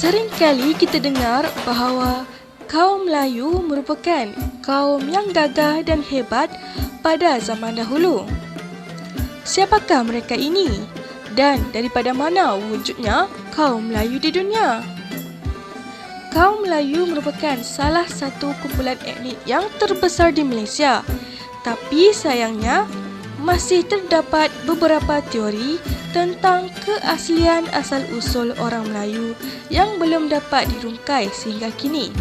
Seringkali kita dengar bahawa kaum Melayu merupakan kaum yang gagah dan hebat pada zaman dahulu. Siapakah mereka ini? Dan daripada mana wujudnya kaum Melayu di dunia? Kaum Melayu merupakan salah satu kumpulan etnik yang terbesar di Malaysia. Tapi sayangnya, masih terdapat beberapa teori tentang keaslian asal-usul orang Melayu yang belum dapat dirungkai sehingga kini.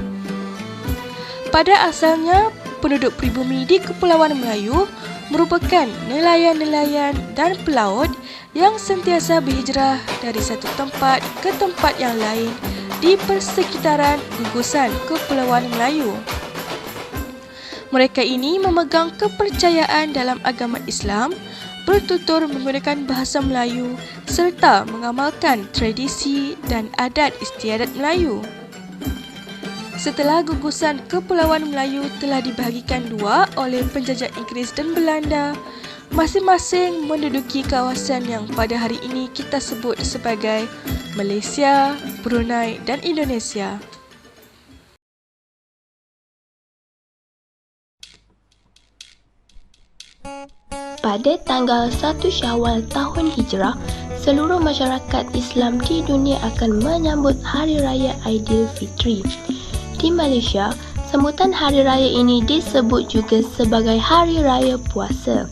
Pada asalnya, penduduk pribumi di Kepulauan Melayu merupakan nelayan-nelayan dan pelaut yang sentiasa berhijrah dari satu tempat ke tempat yang lain di persekitaran gugusan Kepulauan Melayu. Mereka ini memegang kepercayaan dalam agama Islam, bertutur menggunakan bahasa Melayu serta mengamalkan tradisi dan adat istiadat Melayu. Setelah gugusan Kepulauan Melayu telah dibahagikan dua oleh penjajah Inggeris dan Belanda, masing-masing menduduki kawasan yang pada hari ini kita sebut sebagai Malaysia, Brunei dan Indonesia. Pada tanggal 1 Syawal tahun Hijrah, seluruh masyarakat Islam di dunia akan menyambut Hari Raya Aidilfitri. Di Malaysia, sambutan Hari Raya ini disebut juga sebagai Hari Raya Puasa.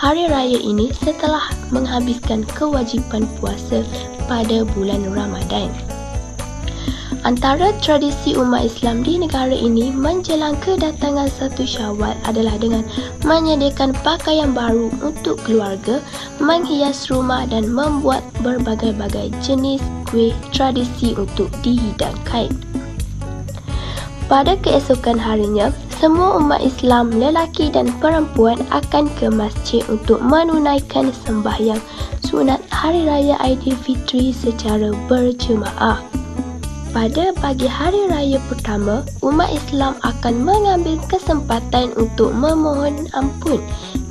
Hari Raya ini setelah menghabiskan kewajipan puasa pada bulan Ramadan. Antara tradisi umat Islam di negara ini menjelang kedatangan 1 Syawal adalah dengan menyediakan pakaian baru untuk keluarga, menghias rumah dan membuat berbagai-bagai jenis kuih tradisi untuk dihidangkan. Pada keesokan harinya, semua umat Islam lelaki dan perempuan akan ke masjid untuk menunaikan sembahyang sunat Hari Raya Aidilfitri secara berjemaah. Pada pagi hari raya pertama, umat Islam akan mengambil kesempatan untuk memohon ampun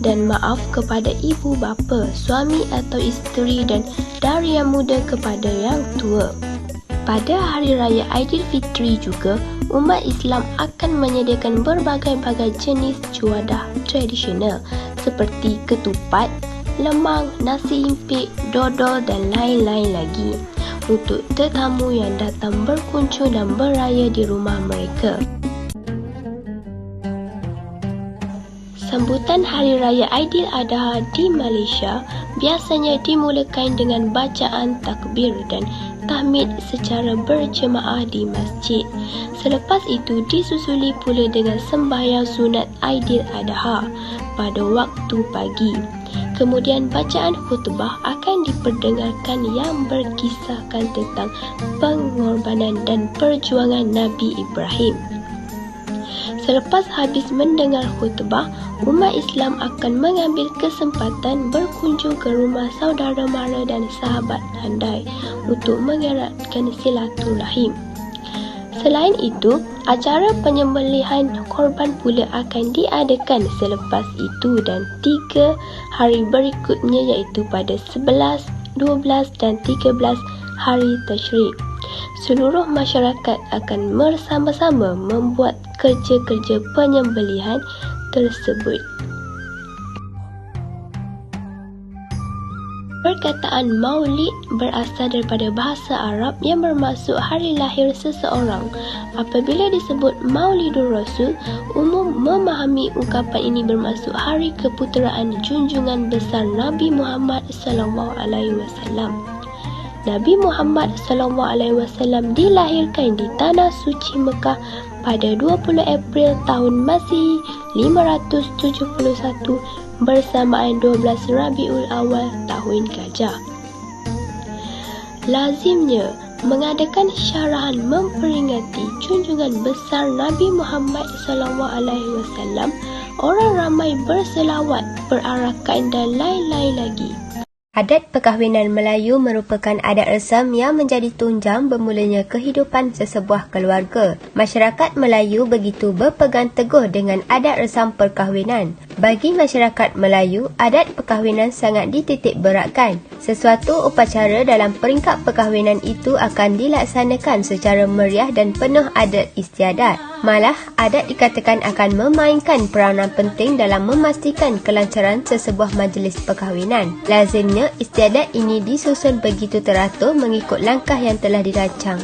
dan maaf kepada ibu bapa, suami atau isteri dan dari yang muda kepada yang tua. Pada hari raya Aidilfitri juga, umat Islam akan menyediakan berbagai-bagai jenis juadah tradisional seperti ketupat, lemang, nasi impik, dodol dan lain-lain lagi untuk tetamu yang datang berkunjung dan beraya di rumah mereka. Sambutan Hari Raya Aidiladha di Malaysia biasanya dimulakan dengan bacaan takbir dan tahmid secara berjemaah di masjid. Selepas itu disusuli pula dengan sembahyang sunat Aidiladha pada waktu pagi. Kemudian bacaan khutbah akan diperdengarkan yang berkisahkan tentang pengorbanan dan perjuangan Nabi Ibrahim. Selepas habis mendengar khutbah, umat Islam akan mengambil kesempatan berkunjung ke rumah saudara mara dan sahabat handai untuk mengeratkan silaturahim. Selain itu, acara penyembelihan korban pula akan diadakan selepas itu dan 3 hari berikutnya iaitu pada 11, 12 dan 13 hari Tashrik. Seluruh masyarakat akan bersama-sama membuat kerja-kerja penyembelihan tersebut. Perkataan Maulid berasal daripada bahasa Arab yang bermaksud hari lahir seseorang. Apabila disebut Maulidur Rasul, umum memahami ungkapan ini bermaksud hari keputeraan junjungan besar Nabi Muhammad SAW. Nabi Muhammad SAW dilahirkan di Tanah Suci Mekah pada 20 April tahun Masihi 571 bersamaan 12 Rabiul Awal tahun Gajah. Lazimnya mengadakan syarahan memperingati junjungan besar Nabi Muhammad SAW, orang ramai berselawat, berarakan dan lain-lain lagi. Adat perkahwinan Melayu merupakan adat resam yang menjadi tunjang bermulanya kehidupan sesebuah keluarga. Masyarakat Melayu begitu berpegang teguh dengan adat resam perkahwinan. Bagi masyarakat Melayu, adat perkahwinan sangat dititik beratkan. Sesuatu upacara dalam peringkat perkahwinan itu akan dilaksanakan secara meriah dan penuh adat istiadat. Malah, adat dikatakan akan memainkan peranan penting dalam memastikan kelancaran sesebuah majlis perkahwinan. Lazimnya, istiadat ini disusun begitu teratur mengikut langkah yang telah dirancang.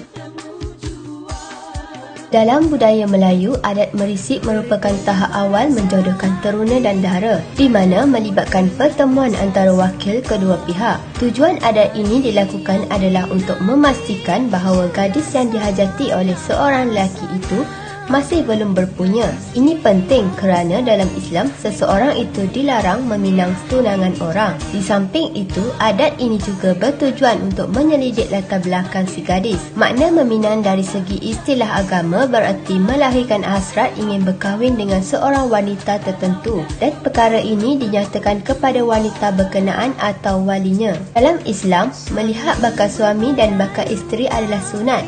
Dalam budaya Melayu, adat merisik merupakan tahap awal menjodohkan teruna dan dara, di mana melibatkan pertemuan antara wakil kedua pihak. Tujuan adat ini dilakukan adalah untuk memastikan bahawa gadis yang dihajati oleh seorang lelaki itu masih belum berpunya. Ini penting kerana dalam Islam, seseorang itu dilarang meminang tunangan orang. Di samping itu, adat ini juga bertujuan untuk menyelidik latar belakang si gadis. Makna meminang dari segi istilah agama berarti melahirkan hasrat ingin berkahwin dengan seorang wanita tertentu, dan perkara ini dinyatakan kepada wanita berkenaan atau walinya. Dalam Islam, melihat bakal suami dan bakal isteri adalah sunat.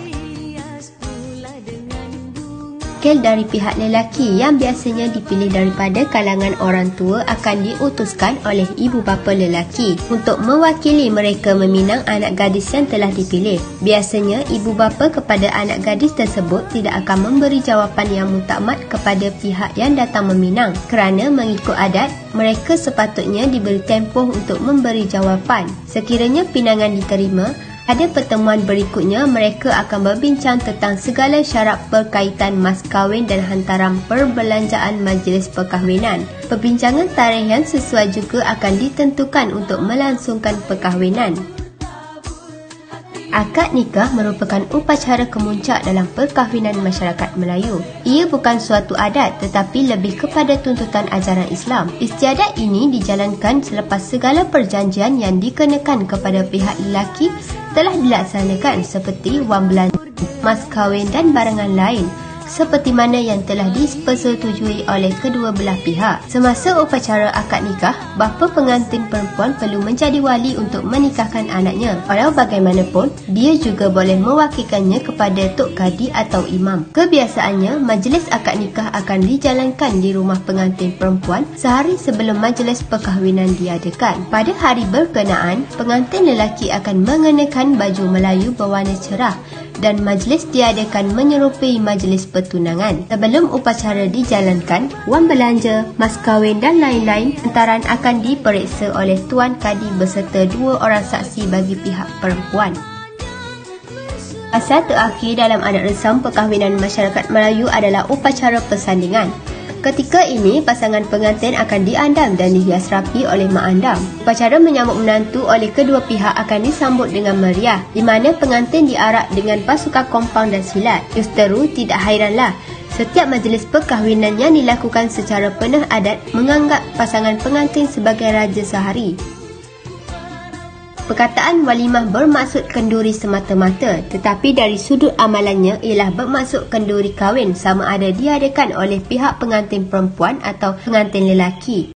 Wakil dari pihak lelaki yang biasanya dipilih daripada kalangan orang tua akan diutuskan oleh ibu bapa lelaki untuk mewakili mereka meminang anak gadis yang telah dipilih. Biasanya, ibu bapa kepada anak gadis tersebut tidak akan memberi jawapan yang muktamad kepada pihak yang datang meminang, kerana mengikut adat, mereka sepatutnya diberi tempoh untuk memberi jawapan. Sekiranya pinangan diterima, pada pertemuan berikutnya, mereka akan berbincang tentang segala syarat berkaitan mas kahwin dan hantaran perbelanjaan majlis perkahwinan. Perbincangan tarikh yang sesuai juga akan ditentukan untuk melangsungkan perkahwinan. Akad nikah merupakan upacara kemuncak dalam perkahwinan masyarakat Melayu. Ia bukan suatu adat tetapi lebih kepada tuntutan ajaran Islam. Istiadat ini dijalankan selepas segala perjanjian yang dikenakan kepada pihak lelaki telah dilaksanakan seperti wang belanja, mas kahwin dan barangan lain, seperti mana yang telah dipersetujui oleh kedua belah pihak. Semasa upacara akad nikah, bapa pengantin perempuan perlu menjadi wali untuk menikahkan anaknya. Walau bagaimanapun, dia juga boleh mewakilkannya kepada tok kadi atau imam. Kebiasaannya, majlis akad nikah akan dijalankan di rumah pengantin perempuan sehari sebelum majlis perkahwinan diadakan. Pada hari berkenaan, pengantin lelaki akan mengenakan baju Melayu berwarna cerah dan majlis diadakan menyerupai majlis pertunangan. Sebelum upacara dijalankan, wang belanja, mas kahwin dan lain-lain hantaran akan diperiksa oleh Tuan Kadi beserta 2 orang saksi bagi pihak perempuan. Fasa terakhir dalam adat resam perkahwinan masyarakat Melayu adalah upacara persandingan. Ketika ini, pasangan pengantin akan diandam dan dihias rapi oleh mak andam. Upacara menyambut menantu oleh kedua pihak akan disambut dengan meriah, di mana pengantin diarak dengan pasukan kompang dan silat. Justeru, tidak hairanlah, setiap majlis perkahwinan yang dilakukan secara penuh adat menganggap pasangan pengantin sebagai raja sehari. Perkataan walimah bermaksud kenduri semata-mata, tetapi dari sudut amalannya ialah bermaksud kenduri kahwin sama ada diadakan oleh pihak pengantin perempuan atau pengantin lelaki.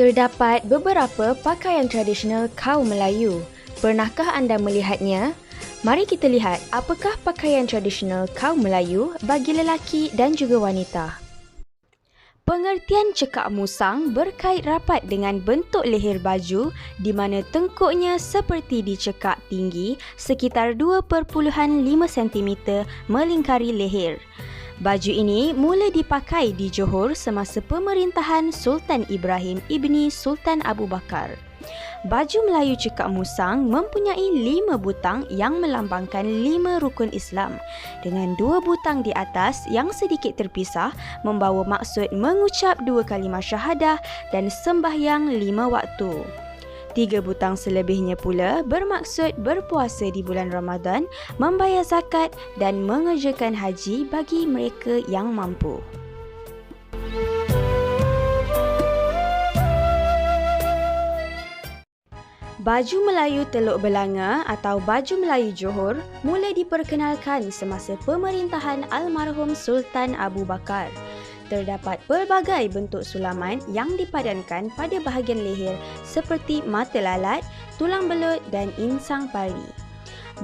Terdapat beberapa pakaian tradisional kaum Melayu. Pernahkah anda melihatnya? Mari kita lihat apakah pakaian tradisional kaum Melayu bagi lelaki dan juga wanita. Pengertian cekak musang berkait rapat dengan bentuk leher baju di mana tengkuknya seperti dicekak tinggi sekitar 2.5 cm melingkari leher. Baju ini mula dipakai di Johor semasa pemerintahan Sultan Ibrahim ibni Sultan Abu Bakar. Baju Melayu cekak musang mempunyai 5 butang yang melambangkan 5 rukun Islam, dengan 2 butang di atas yang sedikit terpisah membawa maksud mengucap 2 kalimah syahadah dan sembahyang 5 waktu. 3 butang selebihnya pula bermaksud berpuasa di bulan Ramadan, membayar zakat dan mengerjakan haji bagi mereka yang mampu. Baju Melayu Teluk Belanga atau baju Melayu Johor mula diperkenalkan semasa pemerintahan almarhum Sultan Abu Bakar. Terdapat pelbagai bentuk sulaman yang dipadankan pada bahagian leher seperti mata lalat, tulang belut dan insang pari.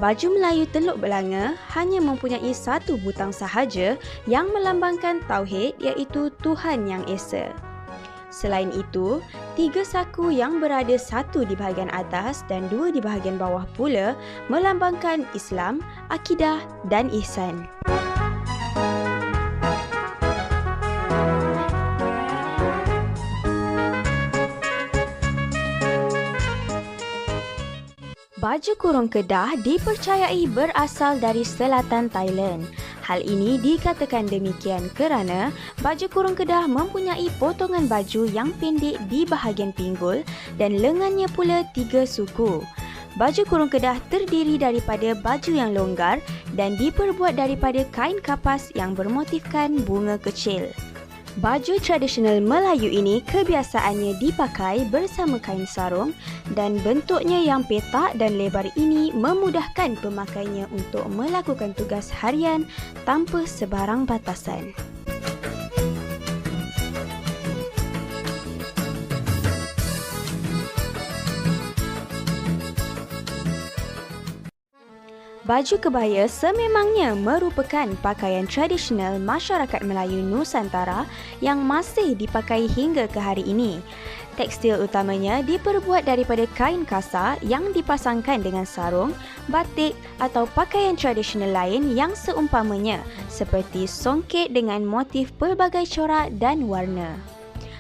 Baju Melayu Teluk Belanga hanya mempunyai 1 butang sahaja yang melambangkan tauhid, iaitu Tuhan Yang Esa. Selain itu, 3 saku yang berada satu di bahagian atas dan 2 di bahagian bawah pula melambangkan Islam, akidah dan ihsan. Baju kurung Kedah dipercayai berasal dari selatan Thailand. Hal ini dikatakan demikian kerana baju kurung Kedah mempunyai potongan baju yang pendek di bahagian pinggul dan lengannya pula 3 suku. Baju kurung Kedah terdiri daripada baju yang longgar dan diperbuat daripada kain kapas yang bermotifkan bunga kecil. Baju tradisional Melayu ini kebiasaannya dipakai bersama kain sarung dan bentuknya yang petak dan lebar ini memudahkan pemakainya untuk melakukan tugas harian tanpa sebarang batasan. Baju kebaya sememangnya merupakan pakaian tradisional masyarakat Melayu Nusantara yang masih dipakai hingga ke hari ini. Tekstil utamanya diperbuat daripada kain kasar yang dipasangkan dengan sarung, batik atau pakaian tradisional lain yang seumpamanya seperti songket dengan motif pelbagai corak dan warna.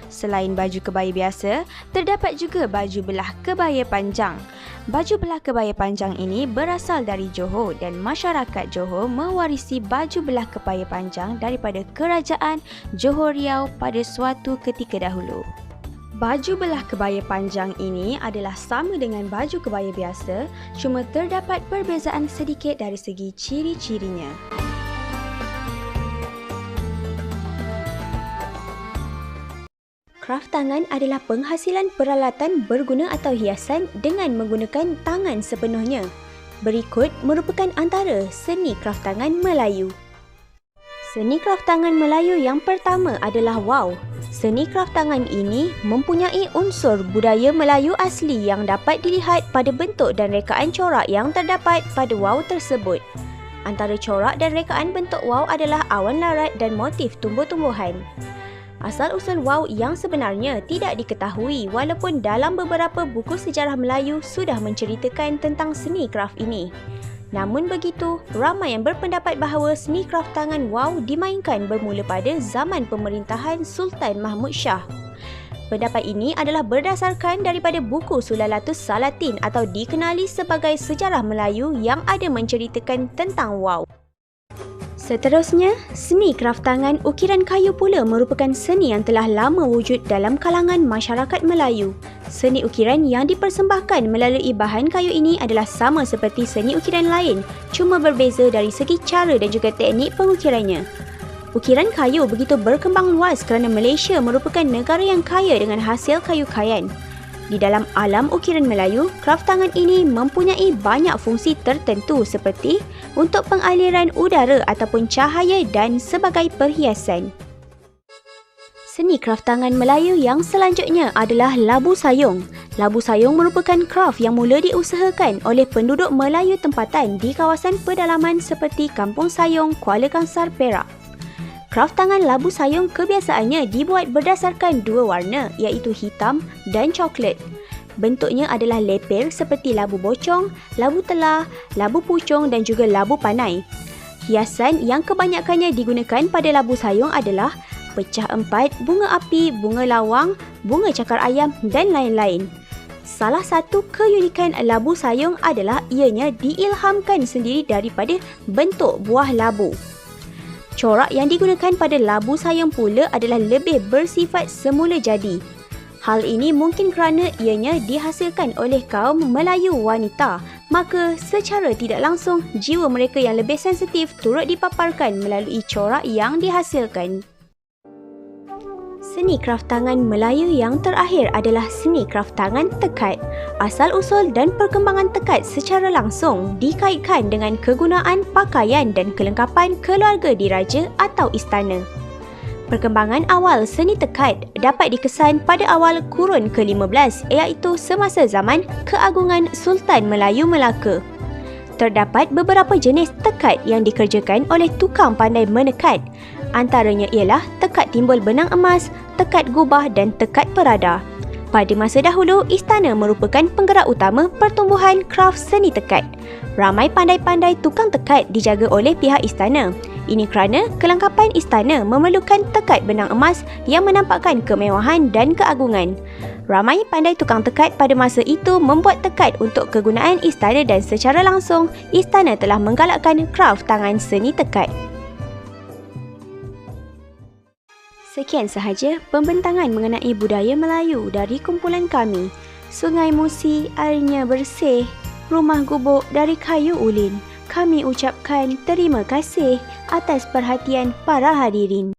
Selain baju kebaya biasa, terdapat juga baju belah kebaya panjang. Baju belah kebaya panjang ini berasal dari Johor dan masyarakat Johor mewarisi baju belah kebaya panjang daripada kerajaan Johor Riau pada suatu ketika dahulu. Baju belah kebaya panjang ini adalah sama dengan baju kebaya biasa, cuma terdapat perbezaan sedikit dari segi ciri-cirinya. Kraft tangan adalah penghasilan peralatan berguna atau hiasan dengan menggunakan tangan sepenuhnya. Berikut merupakan antara seni kraft tangan Melayu. Seni kraft tangan Melayu yang pertama adalah wau. Seni kraft tangan ini mempunyai unsur budaya Melayu asli yang dapat dilihat pada bentuk dan rekaan corak yang terdapat pada wau tersebut. Antara corak dan rekaan bentuk wau adalah awan larat dan motif tumbuh-tumbuhan. Asal-usul wau yang sebenarnya tidak diketahui walaupun dalam beberapa buku sejarah Melayu sudah menceritakan tentang seni kraft ini. Namun begitu, ramai yang berpendapat bahawa seni kraft tangan wau dimainkan bermula pada zaman pemerintahan Sultan Mahmud Shah. Pendapat ini adalah berdasarkan daripada buku Sulalatus Salatin atau dikenali sebagai sejarah Melayu yang ada menceritakan tentang wau. Seterusnya, seni kraft tangan ukiran kayu pula merupakan seni yang telah lama wujud dalam kalangan masyarakat Melayu. Seni ukiran yang dipersembahkan melalui bahan kayu ini adalah sama seperti seni ukiran lain, cuma berbeza dari segi cara dan juga teknik pengukirannya. Ukiran kayu begitu berkembang luas kerana Malaysia merupakan negara yang kaya dengan hasil kayu kayan. Di dalam alam ukiran Melayu, kraft tangan ini mempunyai banyak fungsi tertentu seperti untuk pengaliran udara ataupun cahaya dan sebagai perhiasan. Seni kraft tangan Melayu yang selanjutnya adalah labu sayung. Labu sayung merupakan kraft yang mula diusahakan oleh penduduk Melayu tempatan di kawasan pedalaman seperti Kampung Sayung, Kuala Kangsar, Perak. Kraft tangan labu sayung kebiasaannya dibuat berdasarkan 2 warna iaitu hitam dan coklat. Bentuknya adalah lepir seperti labu bocong, labu telah, labu pucung dan juga labu panai. Hiasan yang kebanyakannya digunakan pada labu sayung adalah pecah 4, bunga api, bunga lawang, bunga cakar ayam dan lain-lain. Salah satu keunikan labu sayung adalah ianya diilhamkan sendiri daripada bentuk buah labu. Corak yang digunakan pada labu sayung pula adalah lebih bersifat semula jadi. Hal ini mungkin kerana ianya dihasilkan oleh kaum Melayu wanita, maka secara tidak langsung jiwa mereka yang lebih sensitif turut dipaparkan melalui corak yang dihasilkan. Seni kraft tangan Melayu yang terakhir adalah seni kraft tangan tekad. Asal-usul dan perkembangan tekad secara langsung dikaitkan dengan kegunaan pakaian dan kelengkapan keluarga diraja atau istana. Perkembangan awal seni tekad dapat dikesan pada awal kurun ke-15 iaitu semasa zaman keagungan Sultan Melayu Melaka. Terdapat beberapa jenis tekad yang dikerjakan oleh tukang pandai menekat. Antaranya ialah tekad timbul benang emas, tekad gubah dan tekad perada. Pada masa dahulu, istana merupakan penggerak utama pertumbuhan kraf seni tekad. Ramai pandai-pandai tukang tekad dijaga oleh pihak istana. Ini kerana kelengkapan istana memerlukan tekad benang emas yang menampakkan kemewahan dan keagungan. Ramai pandai tukang tekad pada masa itu membuat tekad untuk kegunaan istana dan secara langsung, istana telah menggalakkan kraf tangan seni tekad. Sekian sahaja pembentangan mengenai budaya Melayu dari kumpulan kami. Sungai Musi airnya bersih, rumah gubuk dari kayu ulin. Kami ucapkan terima kasih atas perhatian para hadirin.